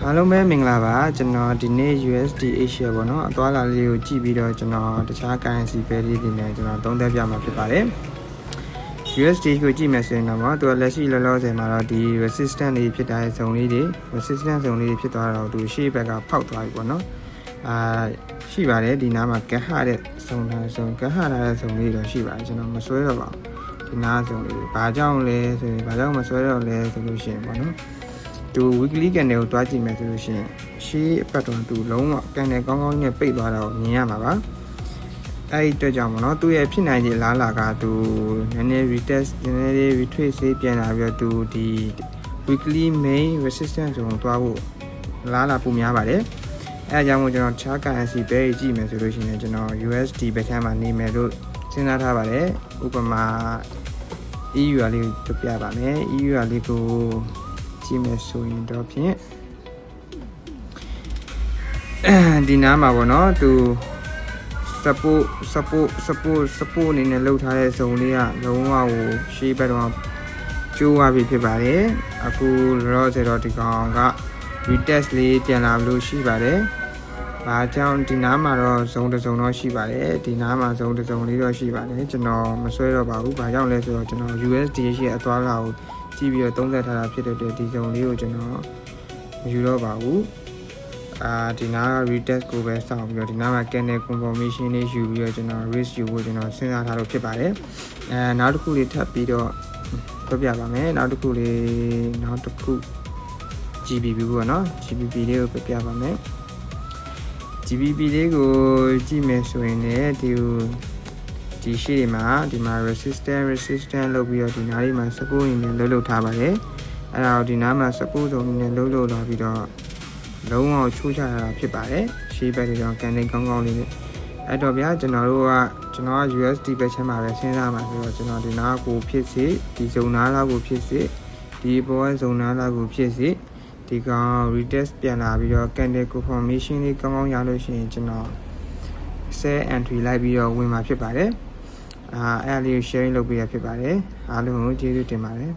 အားလုံးပဲမင်္ဂလာပါကျွန်တော်ဒီနေ့ USD Asia ပေါ့နော်အသွားလာလေးကိုကြည့်ပြီးတော့ကျွန်တော်တခြား currency pair လေးတွေနဲ့ကျွန်တော်သုံးသပ်ပြမှာဖြစ်ပါတယ် USD ကိုကြည့်မယ်ဆိုရင်တော့သူကလက်ရှိလောလောဆယ်မှာတော့ဒီ resistance တွေဖြစ်တဲ့ဇုံလေးတွေ resistance ဇုံလေးတွေဖြစ်သွားတော့သူရှေ့ဘက်ကဖောက်သွားပြီပေါ့နော်ရှိပါတယ်ဒီနားမှာကဟတဲ့ဇုံထားဇုံကဟထားတဲ့ဇုံလေးတော့ရှိပါတယ်ကျွန်တော်မဆွဲတော့ပါဘူးဒီနားဇုံလေးဘာကြောင့်လဲဆိုရင်ဘာကြောင့်မဆွဲတော့လဲဆိုလို့ရှိရင်ပေါ့နော်သူ weekly candle ကိုတွားကြည့်မယ်ဆိုလို့ရှိရင်ရှေ့အပတ်တော့သူလုံးဝ candle ကောင်းကောင်းနဲ့ပိတ်သွားတာကိုမြင်ရမှာပါအဲ့ဒီအတွက်ကြောင့်ပေါ့နော်သူရဲ့ဖြစ်နိုင်ခြေလားလာကသူနည်းနည်း retest နည်းနည်း retrace ဆေးပြန်လာပြီးတော့သူဒီ weekly main resistance ကိုတွားဖို့လားလာပုံများပါတယ်အဲ့အကြောင်းကိုကျွန်တော် chart currency pair ကြည့်မယ်ဆိုလို့ရှိရင်ကျွန်တော် USD ဘက်ထမ်းမှာနေမယ်လို့စဉ်းစားထားပါတယ်ဥပမာ EU လေးကိုပြပါမယ် EU လေးကိုကြည့်မယ်ဆိုရင်တော့ဖြင့်ဒီနားမှာပေါ့နော်သူ support အနေနဲ့လှုပ်ထားတဲ့ဇုံလေးကလုံးဝကိုရှေ့ဘက်တော့ကျိုးသွားပြီဖြစ်ပါတယ်အခုလောလောဆယ်တော့ဒီကောင်က retest လေးပြန်လာလို့ရှိပါတယ်ဘာကြောင့်ဒီနားမှာတော့ဇုံတစ်စုံတော့ရှိပါတယ်ဒီနားမှာဇုံတစ်စုံလေးတော့ရှိပါတယ်ကျွန်တော်မဆွဲတော့ပါဘူးဘာကြောင့်လဲဆိုတော့ကျွန်တော် USD ရဲ့အသွားလာကိုကြည့်ပြီးတော့သုံးသပ်ထားတာဖြစ်တဲ့အတွက်ဒီဇုံလေးကိုကျွန်တော်မယူတော့ပါဘူးဒီနား retest ကိုပဲစောင့်ပြီးတော့ဒီနားမှာ candle confirmation လေးယူပြီးတော့ကျွန်တော် risk ယူဖို့ကျွန်တော်စဉ်းစားထားလို့ဖြစ်ပါတယ်နောက်တစ်ခုလေးထပ်ပြီးတော့ပြပါမယ်နောက်တစ်ခု GBP ပေါ့နော် GBP လေးကိုပြပါမယ် GBP လေးကိုကြည့်မယ်ဆိုရင်လည်းဒီရှေ့မှာဒီမှာ resistance လုပ်ပြီးတော့ဒီနားလေးမှာ support အနေနဲ့လှုပ်ထားပါတယ်အဲ့ဒါကိုဒီနားမှာ support ဆိုအနေနဲ့လှုပ်လာပြီးတော့လုံးဝချိုးချရတာဖြစ်ပါတယ်ရှေ့ဘက်ကြောင့် candle ကောင်းကောင်းလေးနဲ့အဲ့တော့ဗျာကျွန်တော်က USD ပဲချမ်းပါပဲစဉ်းစားမှာဆိုတော့ကျွန်တော်ဒီနားကိုဖြစ်စေဒီဇုံနားလောက်ကိုဖြစ်စေဒီပေါ်ဇုံနားလောက်ကိုဖြစ်စေဒီကောင် retest ပြန်လာပြီးတော့ candle confirmation လေးကောင်းကောင်းရလို့ရှိရင်ကျွန်တော် sell entry လိုက်ပြီးတော့ဝင်မှာဖြစ်ပါတယ်အဲ့ဒါလေးကို sharing လုပ်ပေးရဖြစ်ပါတယ်အားလုံးကိုကျေးဇူးတင်ပါတယ်